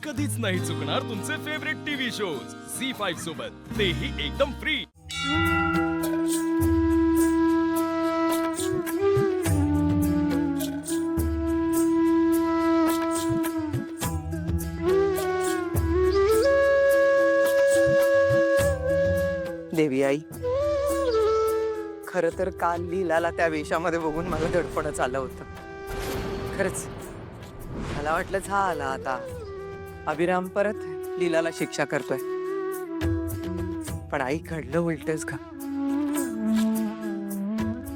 कधीच नाही चुकणार तुमचे फेवरेट टीव्ही शोज झी5 सोबत, तेही एकदम फ्री। देवी आई, खरं तर काल लीलाला त्या वेशामध्ये बघून मला धडपडच आलं होतं। खरंच मला वाटलं झालं आता अभिराम परत लीलाला शिक्षा करतोय, पण आई घडलं उलटच का।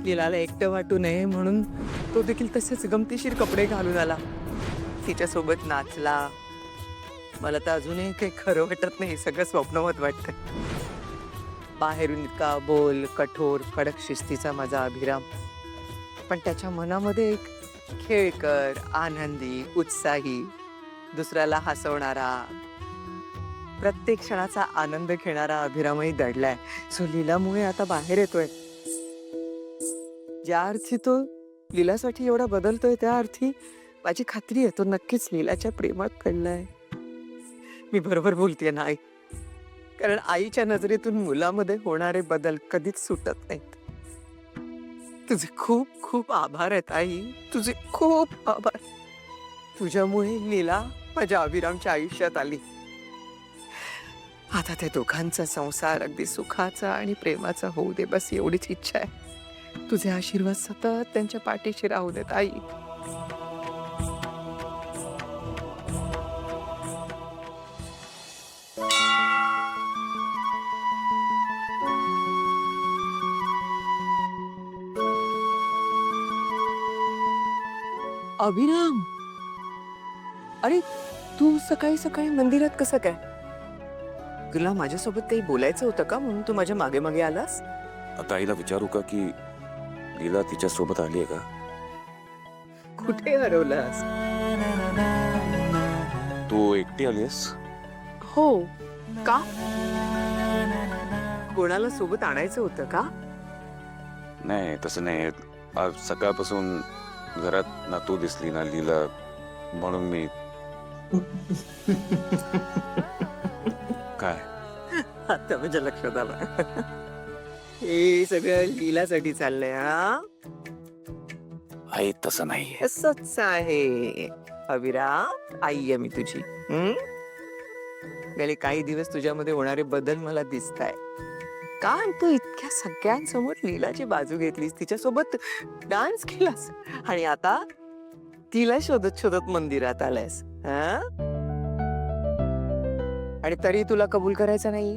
लीलाला एकटं वाटू नये म्हणून तो देखील तसेच गमतीशीर कपडे घालून आला, तिच्यासोबत नाचला। मला तर अजूनही काही खरं वाटत नाही, सगळं स्वप्नवत वाटतंय। बाहेरून इतका बोल, कठोर, कडक शिस्तीचा माझा अभिराम, पण त्याच्या मनामध्ये एक खेळकर, आनंदी, उत्साही, दुसऱ्याला हसवणारा, प्रत्येक क्षणाचा आनंद घेणारा अभिरामही दडलाय। सो लीलामुळे आता बाहेर येतोय। ज्या अर्थी तो लीलासाठी एवढा बदलतोय, त्या अर्थी माझी खात्री आहे तो नक्कीच लीलाच्या प्रेमात पडलाय। मी बरोबर बोलतेय ना आई? कारण आईच्या नजरेतून मुलामध्ये होणारे बदल कधीच सुटत नाहीत। तुझे खूप खूप आभार आहेत आई, तुझे खूप आभार। तुझ्यामुळे लीला माझ्या अभिरामच्या आयुष्यात आली। आता त्या दोघांचा संसार अगदी सुखाचा आणि प्रेमाचा होऊ दे, बस एवढीच इच्छा आहे। तुझे आशीर्वाद सतत त्यांच्या पाठीशी राहू देत आई। अभिराम, अरे तू सकाळी सकाळी मंदिरात कसं काय? तुला माझ्यासोबत काही बोलायचं होतं का म्हणून तू माझ्या मागे मागे आलास? आता आईला विचारू का की लीला तिच्या सोबत आली आहे का? कुठे हरवलास? तू एकटी आलीस? हो का? कोणाला सोबत आणायचं होतं का? नाही तसं नाही, आज सकाळपासून घरात ना तू दिसली ना लीला, म्हणून मी काय आता माझ्या लक्षात आलं, हे सगळं लीलासाठी चाललंय। हा आई तसं नाही, असंच आहे अभिराम, आई आहे मी तुझी। गेले काही दिवस तुझ्यामध्ये होणारे बदल मला दिसताय। कारण तू इतक्या सगळ्यांसमोर लीलाची बाजू घेतलीस, तिच्यासोबत डान्स केलास, आणि आता तिला शोधत शोधत मंदिरात आलायस। आणि तरी तुला कबूल करायचं नाही?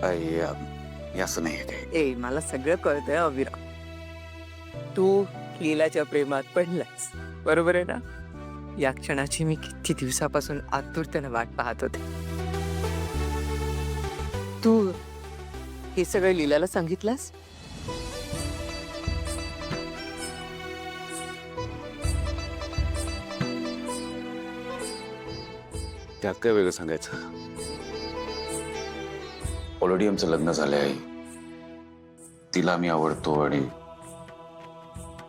आई असं नाही काही। ए, मला सगळं कळतंय अभिराम, तू लीलाच्या प्रेमात पडलास, बरोबर आहे ना? या क्षणाची मी किती दिवसापासून आतुरतेने वाट पाहत होते। तू हे सगळं लीलाला सांगितलंस? त्यात काय वेगळं सांगायचं? ऑलरेडी आमचं लग्न झालंय आई, तिला मी आवडतो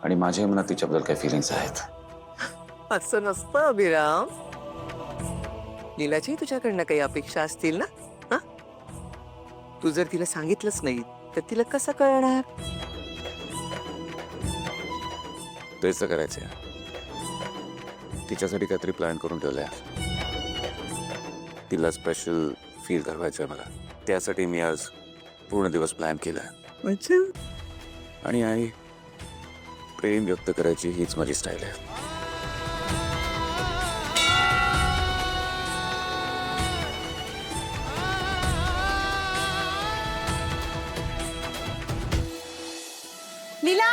आणि माझ्या मनात तिच्याबद्दल काही फिलिंग्स आहेत। असं नसतं अभिराम, लीलाची तुझ्याकडनं काही अपेक्षा असतील ना? हा, तू जर तिला सांगितलंच नाही तर तिला कसं कळणार? तेच तर करायचंय, तिच्यासाठी काहीतरी प्लॅन करून ठेवलंय। तिला स्पेशल फील करवायचंय मला, त्यासाठी मी आज पूर्ण दिवस प्लॅन केलाय। आणि आई, प्रेम व्यक्त करायची हीच माझी स्टाईल आहे। लीला,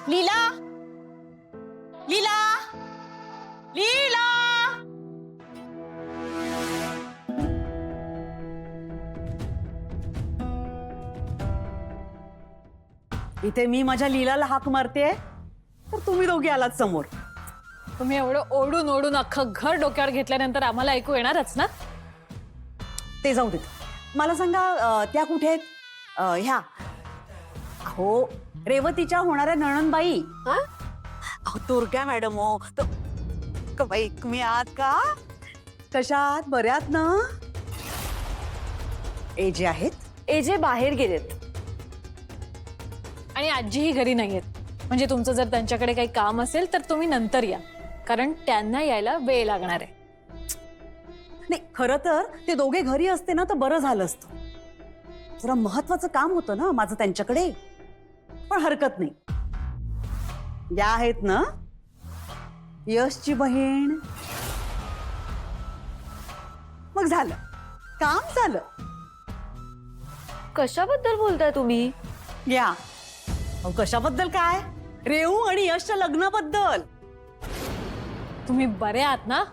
लीला, लीला, लीला, इथे मी माझ्या लीलाला हाक मारते, तर तुम्ही दोघे आलात समोर। तुम्ही एवढं ओढून ओढून अख्खं घर डोक्यावर घेतल्यानंतर आम्हाला ऐकू येणारच ना? ते जाऊ देत, मला सांगा त्या कुठे आहेत? ह्या, हो रेवतीच्या होणाऱ्या नणंदबाई. अहो, दुर्गा मॅडम हो बाई, तुम्ही आहात का? कशात बऱ्यात ना? एजे आहेत. एजे बाहेर गेलेत. आणि आजीही घरी नाहीयेत. म्हणजे तुमचं जर त्यांच्याकडे काही काम असेल तर तुम्ही नंतर या, कारण त्यांना यायला वेळ लागणार आहे. नाही, खरं तर ते दोघे घरी असते ना तर बरं झालं असतं. जरा महत्वाचं काम होतं ना माझं त्यांच्याकडे. पण हरकत नाही, या आहेत ना यशची बहीण. मग झालं, काम झालं. कशाबद्दल बोलताय तुम्ही? या अहो, कशाबद्दल काय, रेऊ आणि यशच्या लग्नाबद्दल. तुम्ही बरे आहात ना?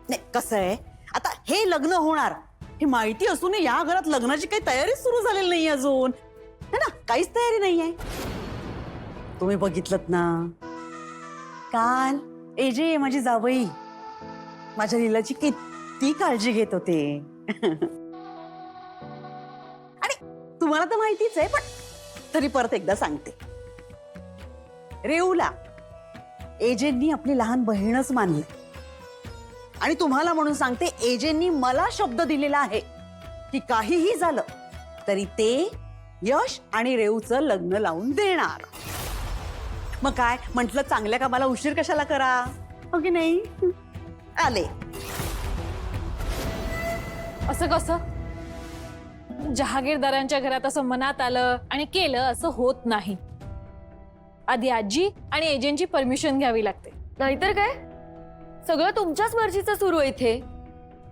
नाही, कसं आहे आता हे लग्न होणार हे माहिती असून या घरात लग्नाची काही तयारी सुरू झालेली नाही अजून, है ना? काहीच तयारी नाहीये. तुम्ही बघितलत ना काल एजे माझी जावई माझ्या लीलाची किती काळजी घेत होते. आणि तुम्हाला तर माहितीच आहे, पण तरी परत एकदा सांगते. रेऊला एजेंनी आपली लहान बहीणच मानली. आणि तुम्हाला म्हणून सांगते, एजेंनी मला शब्द दिलेला आहे की काहीही झालं तरी ते यश आणि रेऊचं लग्न लावून देणार. मग काय म्हटलं, चांगल्या कामाला उशीर कशाला करा, हो की नाही? आले. असं कसं? जहागीरदारांच्या घरात असं मनात आलं आणि केलं असं होत नाही. आधी आजी आणि एजंटची परमिशन घ्यावी लागते. नाहीतर काय, सगळं तुमच्याच मर्जीचं सुरू आहे इथे.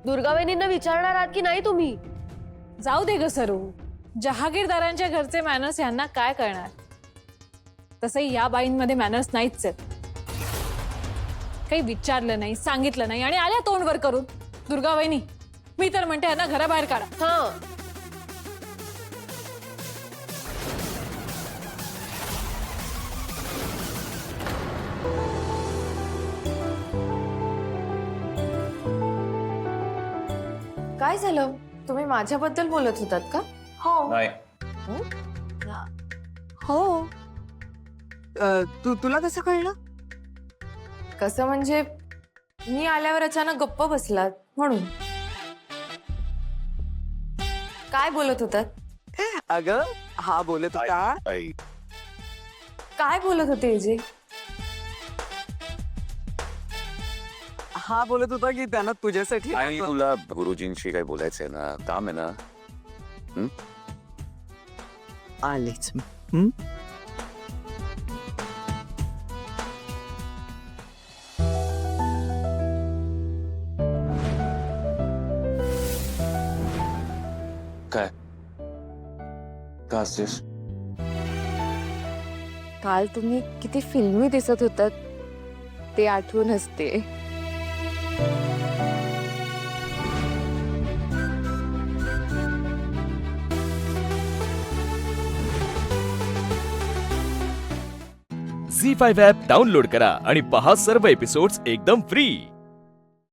दुर्गावहिनींना विचारणार आहात की नाही तुम्ही? जाऊ दे ग सरू, जहागीरदारांच्या घरचे मॅनर्स यांना काय कळणार. तसंही या बाईंमध्ये मॅनर्स नाहीच आहेत. काही विचारलं नाही, सांगितलं नाही आणि आल्या तोंडवर करून. दुर्गावहिनी, मी तर म्हणते यांना घराबाहेर काढा. हा, काय झालं? तुम्ही माझ्याबद्दल बोलत होतात का? हो. नाही. हो. तुला कसं कळलं? कसं म्हणजे, मी आल्यावर अचानक गप्प बसलात म्हणून. काय बोलत होतात? अगं, हा बोलत होता. आई. काय बोलत होते एजे? हा बोलत होता की त्यांना तुझ्यासाठी आणि तुला गुरुजींशी काही बोलायचंय ना, काम आहे ना. आलेच. काय का असतेस? काल तुम्ही किती फिल्मी दिसत होतात ते आठवून हसते. झी5 ॲप डाउनलोड करा आणि पहा सर्व एपिसोड्स एकदम फ्री.